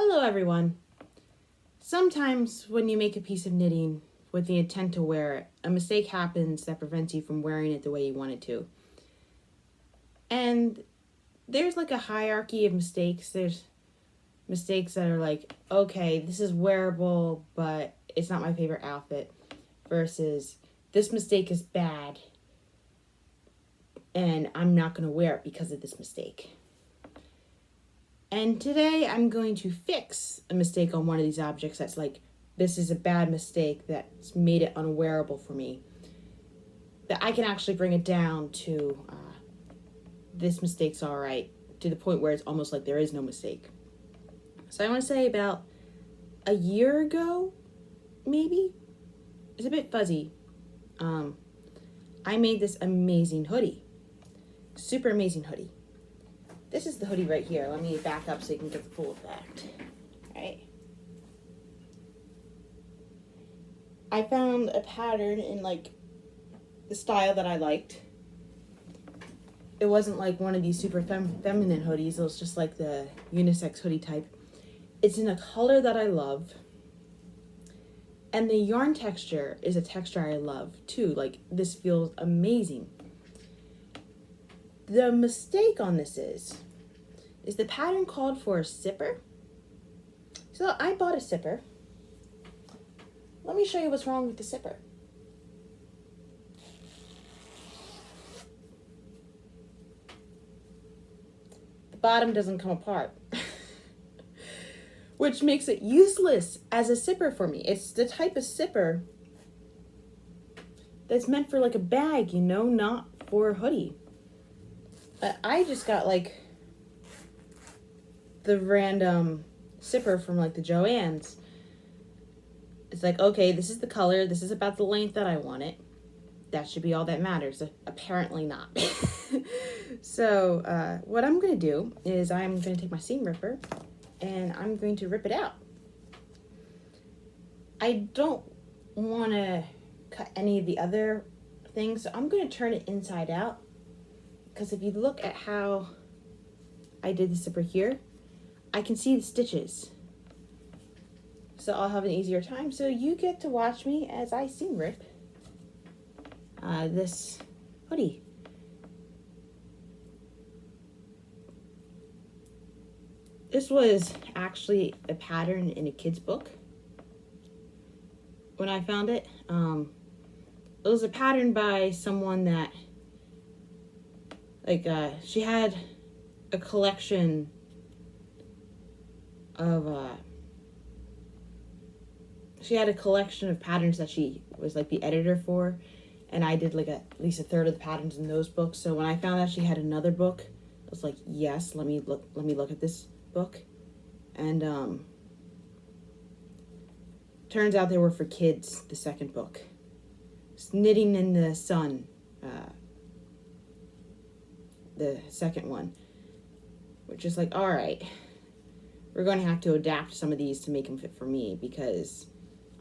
Hello everyone. Sometimes when you make a piece of knitting with the intent to wear it, a mistake happens that prevents you from wearing it the way you want it to. And there's like a hierarchy of mistakes. There's mistakes that are like, okay, this is wearable, but it's not my favorite outfit, versus this mistake is bad and I'm not going to wear it because of this mistake. And today I'm going to fix a mistake on one of these objects that's like, this is a bad mistake that's made it unwearable for me. That I can actually bring it down to this mistake's all right, to the point where it's almost like there is no mistake. So I want to say about a year ago, maybe? It's a bit fuzzy. I made this amazing hoodie. Super amazing hoodie. This is the hoodie right here. Let me back up so you can get the full effect. All right. I found a pattern in like the style that I liked. It wasn't like one of these super feminine hoodies. It was just like the unisex hoodie type. It's in a color that I love. And the yarn texture is a texture I love too. Like, this feels amazing. The mistake on this is the pattern called for a zipper. So I bought a zipper. Let me show you what's wrong with the zipper. The bottom doesn't come apart, which makes it useless as a zipper for me. It's the type of zipper that's meant for like a bag, you know, not for a hoodie. I just got like the random zipper from like the Joann's. It's like, okay, this is the color. This is about the length that I want it. That should be all that matters. Apparently not. So what I'm going to do is I'm going to take my seam ripper and I'm going to rip it out. I don't want to cut any of the other things, so I'm going to turn it inside out. Because if you look at how I did the zipper here, I can see the stitches. So I'll have an easier time. So you get to watch me as I seam rip this hoodie. This was actually a pattern in a kid's book. When I found it, it was a pattern by someone that, like, she had a collection of, patterns that she was like the editor for, and I did like at least a third of the patterns in those books. So when I found out she had another book, I was like, yes, let me look at this book. And turns out they were for kids, the second book. It's Knitting in the Sun, the second one, which is like, all right, we're going to have to adapt some of these to make them fit for me, because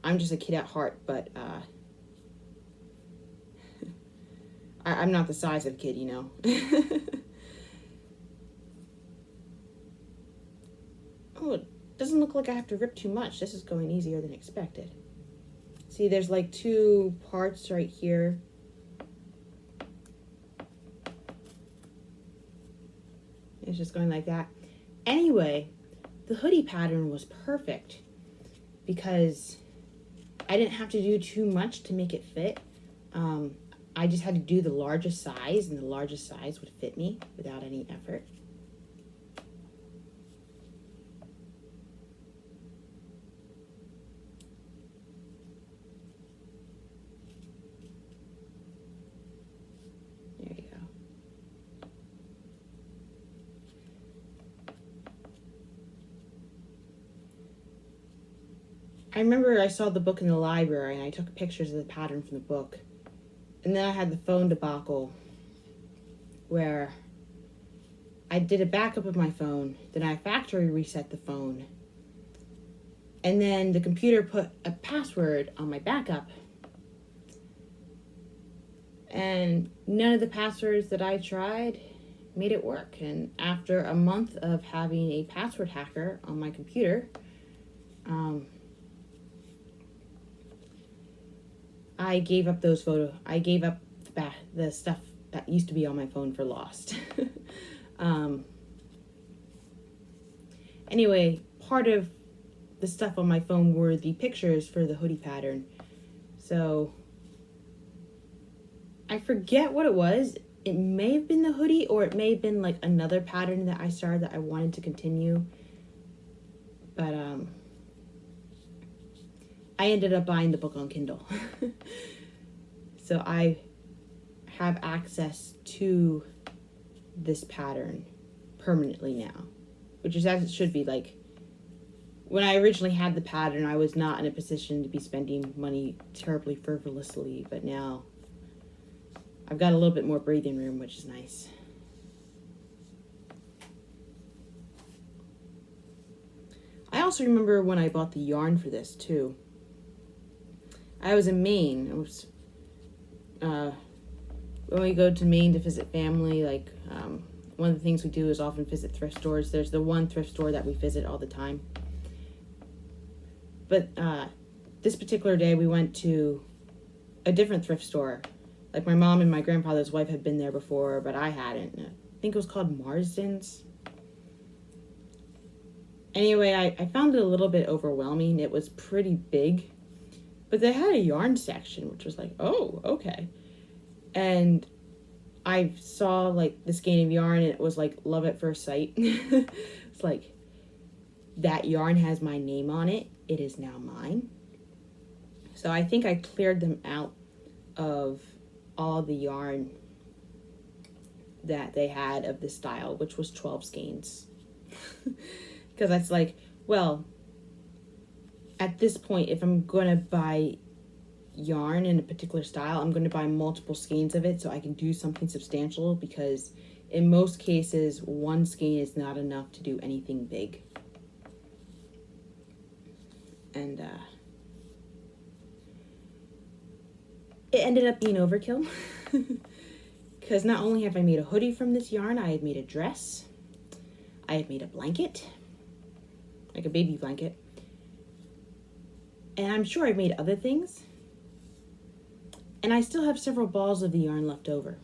I'm just a kid at heart, but I'm not the size of a kid, you know. Oh, it doesn't look like I have to rip too much. This is going easier than expected. See, there's like two parts right here. It's just going like that. Anyway, the hoodie pattern was perfect because I didn't have to do too much to make it fit. I just had to do the largest size, and the largest size would fit me without any effort. There you go. I remember I saw the book in the library and I took pictures of the pattern from the book. And then I had the phone debacle where I did a backup of my phone, then I factory reset the phone, and then the computer put a password on my backup. And none of the passwords that I tried made it work. And after a month of having a password hacker on my computer, I gave up those photos. I gave up the stuff that used to be on my phone for lost. Anyway, part of the stuff on my phone were the pictures for the hoodie pattern. So I forget what it was. It may have been the hoodie, or it may have been like another pattern that I started that I wanted to continue. But I ended up buying the book on Kindle. So I have access to this pattern permanently now, which is as it should be. Like, when I originally had the pattern, I was not in a position to be spending money terribly frivolously, but now I've got a little bit more breathing room, which is nice. I also remember when I bought the yarn for this too. I was in Maine. When we go to Maine to visit family, like one of the things we do is often visit thrift stores. There's the one thrift store that we visit all the time. But this particular day we went to a different thrift store. Like, my mom and my grandfather's wife had been there before, but I hadn't. I think it was called Marsden's. Anyway, I found it a little bit overwhelming. It was pretty big. But they had a yarn section, which was like, oh, okay. And I saw, like, the skein of yarn, and it was like love at first sight. It's like, that yarn has my name on it. It is now mine. So I think I cleared them out of all the yarn that they had of this style, which was 12 skeins. Because that's like, well, at this point, if I'm going to buy yarn in a particular style, I'm going to buy multiple skeins of it so I can do something substantial, because in most cases, one skein is not enough to do anything big. And it ended up being overkill. Because not only have I made a hoodie from this yarn, I had made a dress. I had made a blanket, like a baby blanket. And I'm sure I've made other things. And I still have several balls of the yarn left over.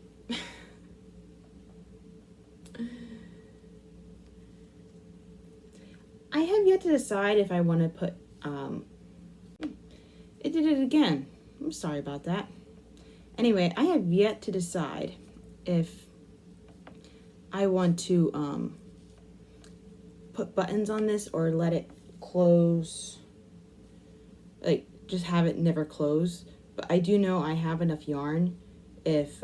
I have yet to decide if I want to put, it did it again. I'm sorry about that. Anyway, I have yet to decide if I want to put buttons on this or let it close, like just have it never close. But I do know I have enough yarn if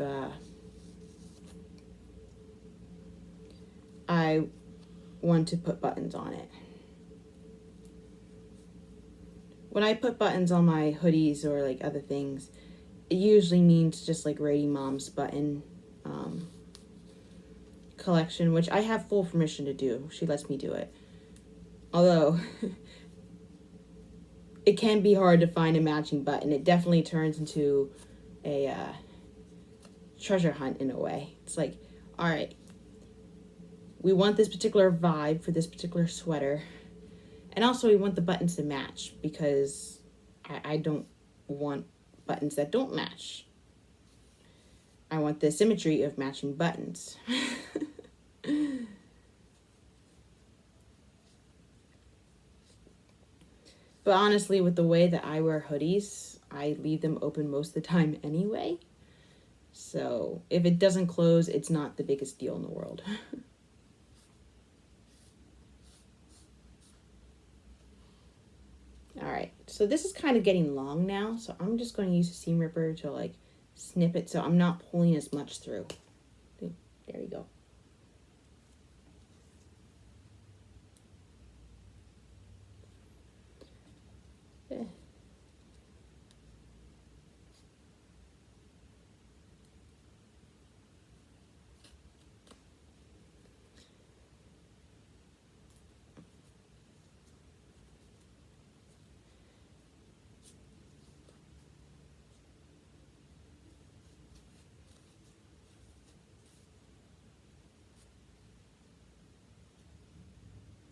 I want to put buttons on it. When I put buttons on my hoodies or like other things, it usually means just like Rady Mom's button collection, which I have full permission to do. She lets me do it. Although it can be hard to find a matching button. It definitely turns into a treasure hunt in a way. It's like, all right, we want this particular vibe for this particular sweater. And also we want the buttons to match, because I don't want buttons that don't match. I want the symmetry of matching buttons. But honestly, with the way that I wear hoodies, I leave them open most of the time anyway. So if it doesn't close, it's not the biggest deal in the world. Alright, so this is kind of getting long now, so I'm just going to use a seam ripper to like snip it so I'm not pulling as much through. There we go.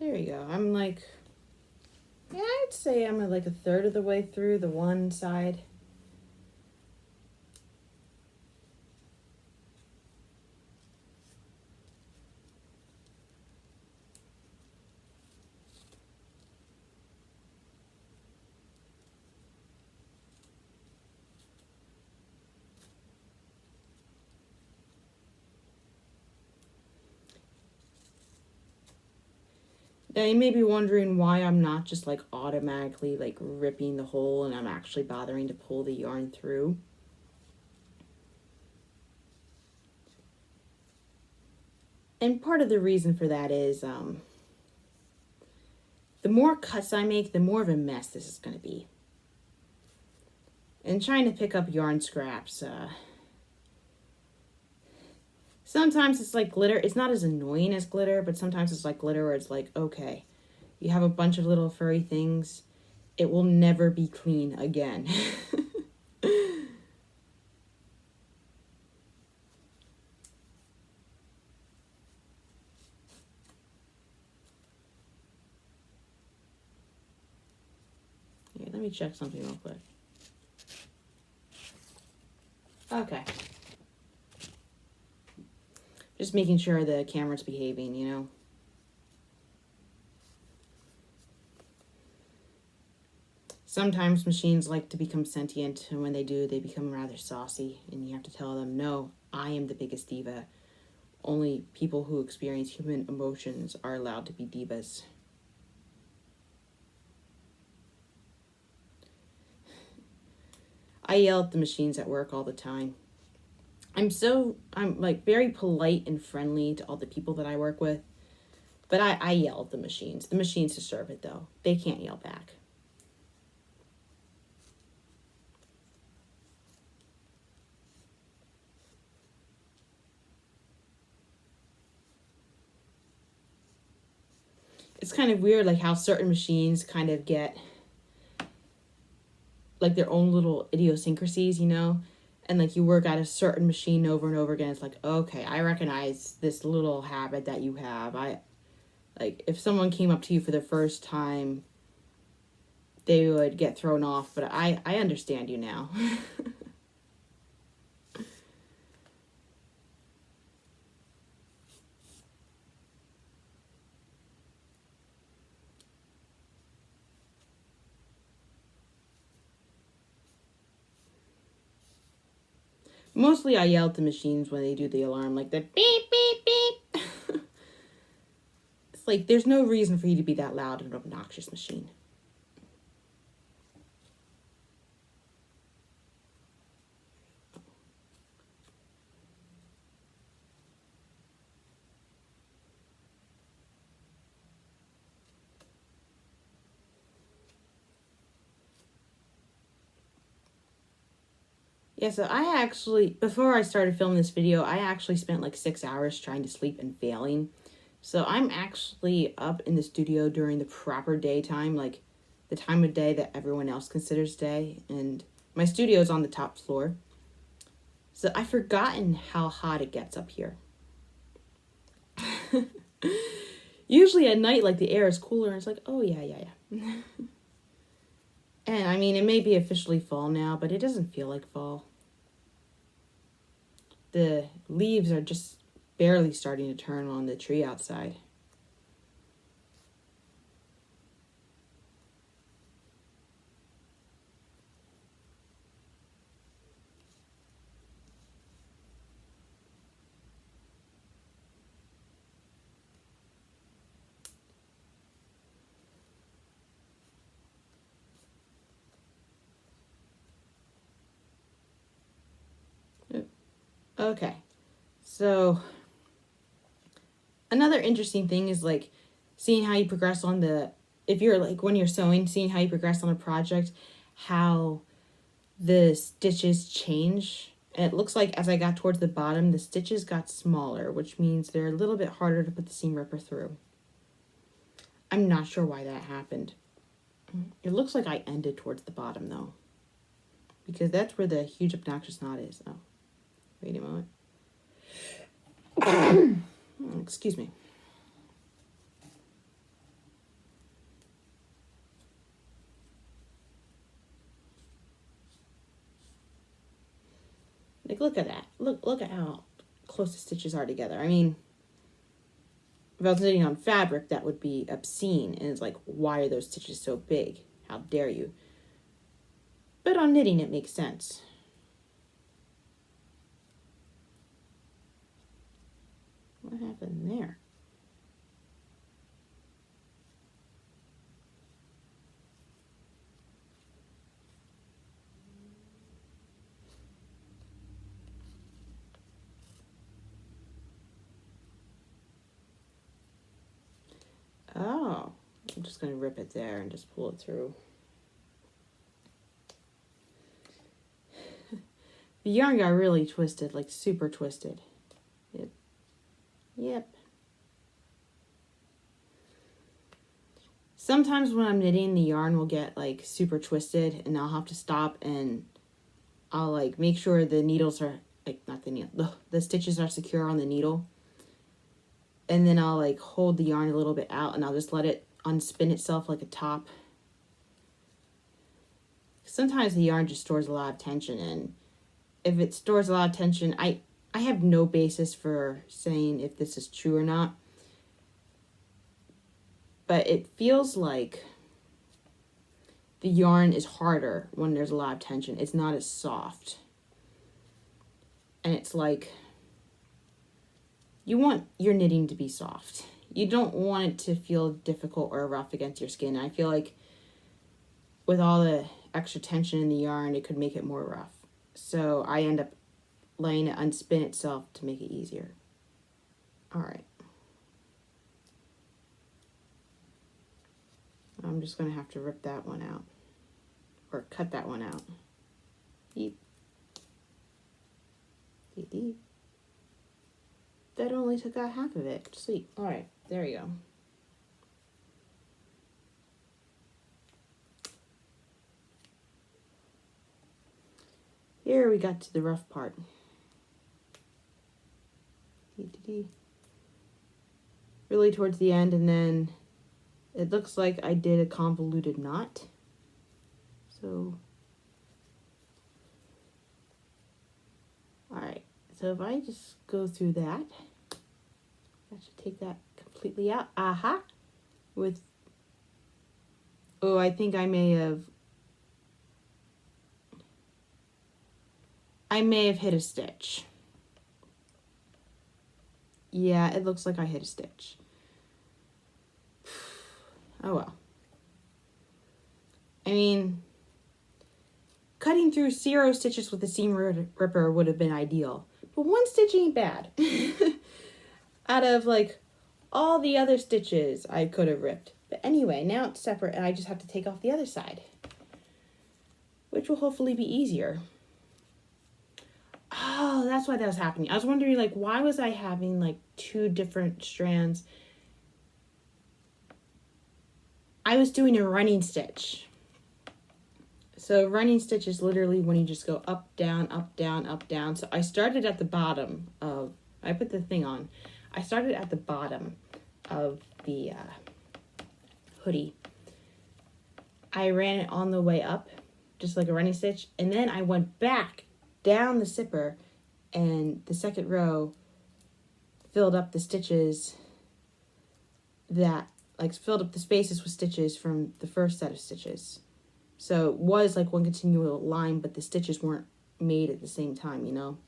There you go. I'm like, yeah, I'd say I'm like a third of the way through the one side. Now you may be wondering why I'm not just like automatically like ripping the hole and I'm actually bothering to pull the yarn through. And part of the reason for that is the more cuts I make, the more of a mess this is going to be. And trying to pick up yarn scraps, sometimes it's like glitter. It's not as annoying as glitter, but sometimes it's like glitter where it's like, okay, you have a bunch of little furry things. It will never be clean again. Here, let me check something real quick. Okay. Just making sure the camera's behaving, you know. Sometimes machines like to become sentient, and when they do, they become rather saucy, and you have to tell them, no, I am the biggest diva. Only people who experience human emotions are allowed to be divas. I yell at the machines at work all the time. I'm like very polite and friendly to all the people that I work with, but I yell at the machines. The machines deserve it though. They can't yell back. It's kind of weird like how certain machines kind of get like their own little idiosyncrasies, you know? And like you work at a certain machine over and over again, it's like, okay, I recognize this little habit that you have. I like if someone came up to you for the first time, they would get thrown off, but I understand you now. Mostly I yell at the machines when they do the alarm, like the beep, beep, beep. It's like, there's no reason for you to be that loud and obnoxious machine. Yeah, so I actually, before I started filming this video, I actually spent like 6 hours trying to sleep and failing. So I'm actually up in the studio during the proper daytime, like the time of day that everyone else considers day. And my studio is on the top floor. So I've forgotten how hot it gets up here. Usually at night, like the air is cooler and it's like, oh yeah. And I mean, it may be officially fall now, but it doesn't feel like fall. The leaves are just barely starting to turn on the tree outside. Okay, so another interesting thing is like seeing how you progress on the, if you're like when you're sewing, seeing how you progress on a project, how the stitches change. And it looks like as I got towards the bottom, the stitches got smaller, which means they're a little bit harder to put the seam ripper through. I'm not sure why that happened. It looks like I ended towards the bottom though, because that's where the huge obnoxious knot is. Oh, wait a moment. Excuse me. Like, look at that. Look at how close the stitches are together. I mean, if I was knitting on fabric, that would be obscene. And it's like, why are those stitches so big? How dare you? But on knitting, it makes sense. What happened there? Oh, I'm just going to rip it there and just pull it through. The yarn got really twisted, like super twisted. Yep. Sometimes when I'm knitting, the yarn will get like super twisted and I'll have to stop and I'll like make sure the needles are like, not the needle, the stitches are secure on the needle. And then I'll like hold the yarn a little bit out and I'll just let it unspin itself like a top. Sometimes the yarn just stores a lot of tension, and if it stores a lot of tension, I have no basis for saying if this is true or not. But it feels like the yarn is harder when there's a lot of tension. It's not as soft. And it's like, you want your knitting to be soft. You don't want it to feel difficult or rough against your skin. I feel like with all the extra tension in the yarn, it could make it more rough. So I end up letting it unspin itself to make it easier. All right. I'm just going to have to rip that one out. Or cut that one out. Eep. Eep, eep. That only took out half of it. Sweet. All right. There you go. Here we got to the rough part. Really towards the end, and then it looks like I did a convoluted knot. So, all right. So if I just go through that, that should take that completely out. Aha! With, oh, I think I may have hit a stitch. Yeah, it looks like I hit a stitch. Oh well. I mean, cutting through 0 stitches with a seam ripper would have been ideal. But 1 stitch ain't bad. Out of like all the other stitches I could have ripped. But anyway, now it's separate and I just have to take off the other side, which will hopefully be easier. Oh, that's why that was happening. I was wondering, like, why was I having like 2 different strands? I was doing a running stitch. So running stitch is literally when you just go up, down, up, down, up, down. So I started at the bottom of, I put the thing on. I started at the bottom of the hoodie. I ran it on the way up, just like a running stitch. And then I went back down the zipper, and the second row filled up the stitches that, like, filled up the spaces with stitches from the first set of stitches. So it was like one continual line, but the stitches weren't made at the same time, you know?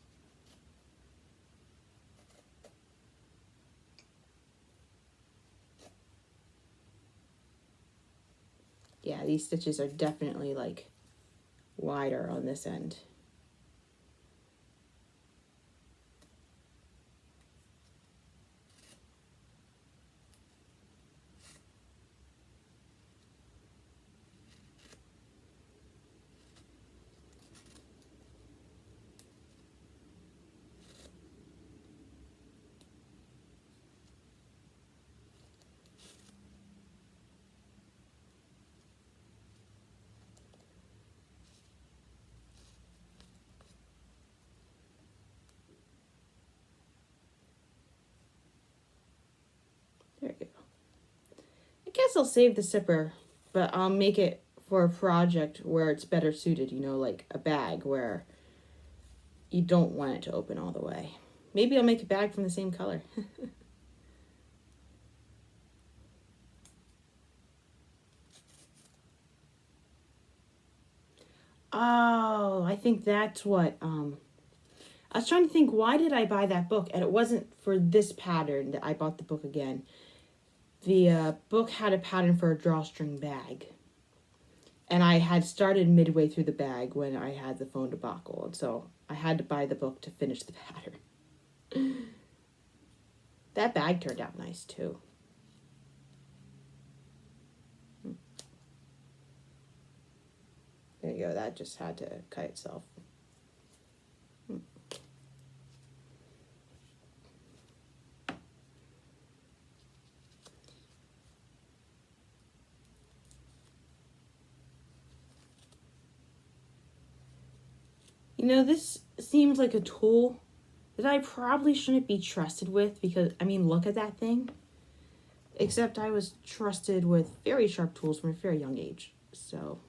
Yeah, these stitches are definitely like wider on this end. There you go. I guess I'll save the zipper, but I'll make it for a project where it's better suited, you know, like a bag where you don't want it to open all the way. Maybe I'll make a bag from the same color. Oh, I think that's what, I was trying to think, why did I buy that book? And it wasn't for this pattern that I bought the book again. The book had a pattern for a drawstring bag. And I had started midway through the bag when I had the phone debacle. And so I had to buy the book to finish the pattern. That bag turned out nice too. There you go. That just had to cut itself. You know, this seems like a tool that I probably shouldn't be trusted with because, I mean, look at that thing. Except I was trusted with very sharp tools from a very young age. So,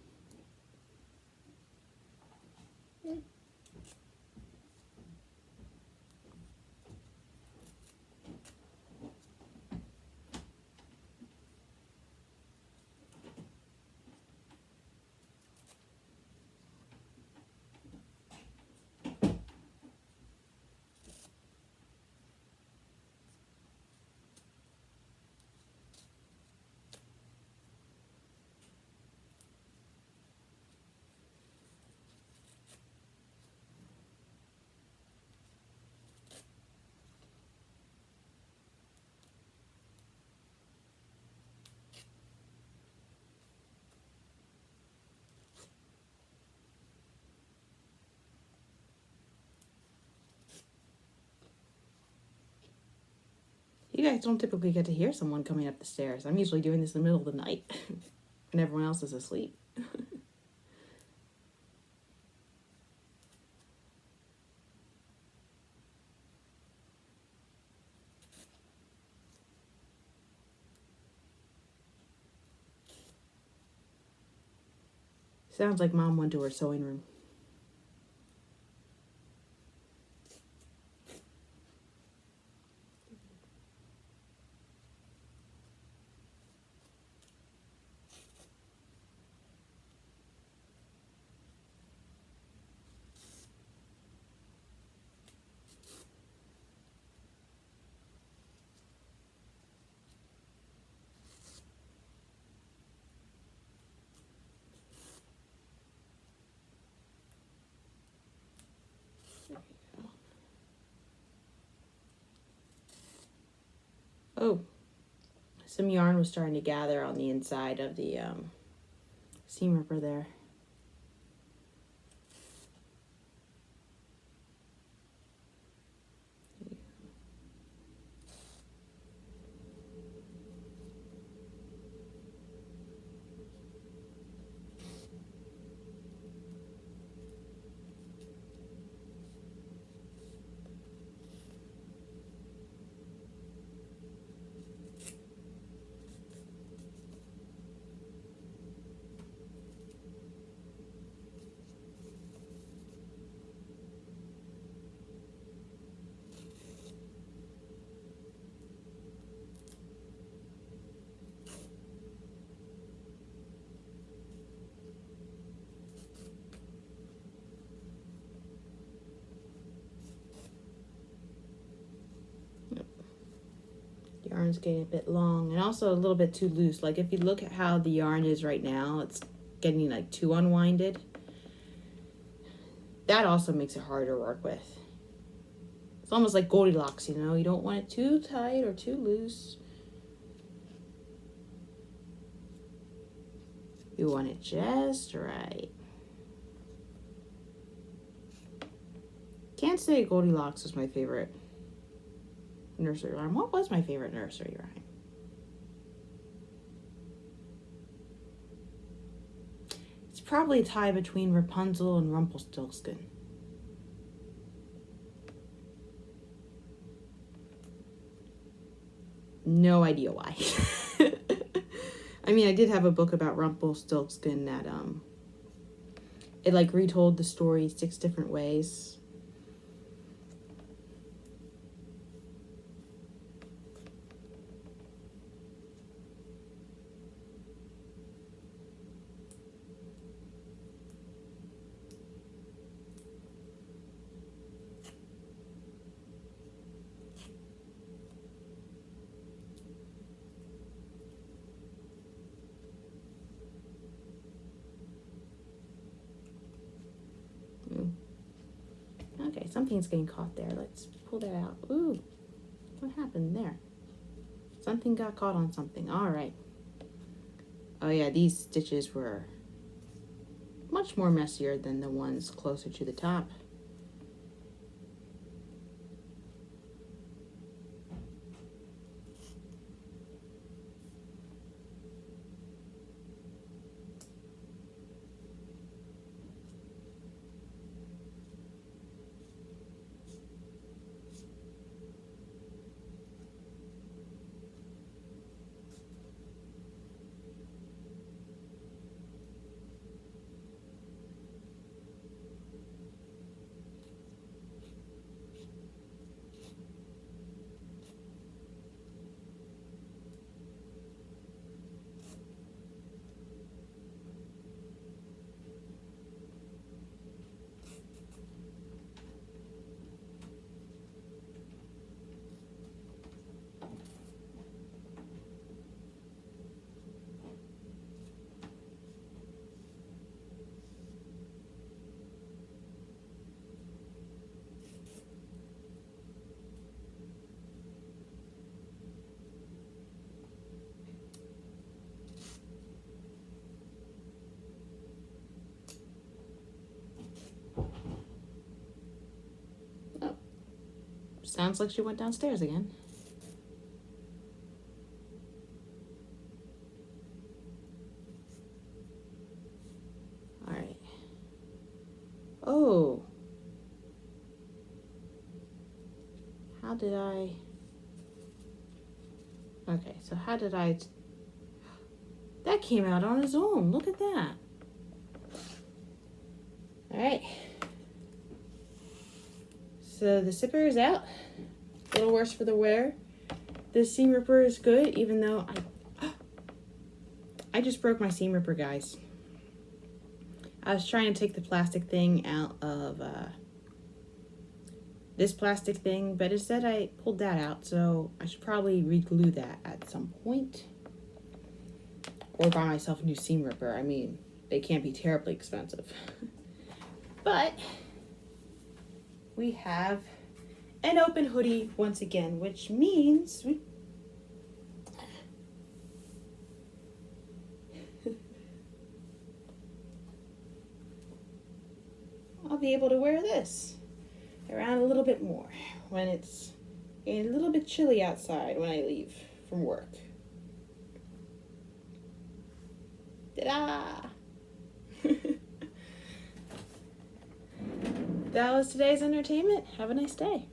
you guys don't typically get to hear someone coming up the stairs. I'm usually doing this in the middle of the night when everyone else is asleep. Sounds like Mom went to her sewing room. Oh, some yarn was starting to gather on the inside of the seam ripper there. Yarn's getting a bit long and also a little bit too loose. Like if you look at how the yarn is right now, it's getting like too unwinded. That also makes it harder to work with. It's almost like Goldilocks, you know? You don't want it too tight or too loose. You want it just right. Can't say Goldilocks is my favorite nursery rhyme. What was my favorite nursery rhyme? It's probably a tie between Rapunzel and Rumpelstiltskin. No idea why. I mean, I did have a book about Rumpelstiltskin that it like retold the story 6 different ways. something's getting caught there. Let's pull that out. Ooh, what happened there? Something got caught on something. All right. Oh yeah, these stitches were much more messier than the ones closer to the top. Oh, sounds like she went downstairs again. All right. Oh. How did I... Okay, so how did I... That came out on its own. Look at that. All right. So the zipper is out. A little worse for the wear. The seam ripper is good, even though I just broke my seam ripper, guys. I was trying to take the plastic thing out of this plastic thing, but instead I pulled that out, so I should probably re-glue that at some point. Or buy myself a new seam ripper. I mean, they can't be terribly expensive. But we have an open hoodie once again, which means I'll be able to wear this around a little bit more when it's a little bit chilly outside when I leave from work. Ta-da! That was today's entertainment. Have a nice day.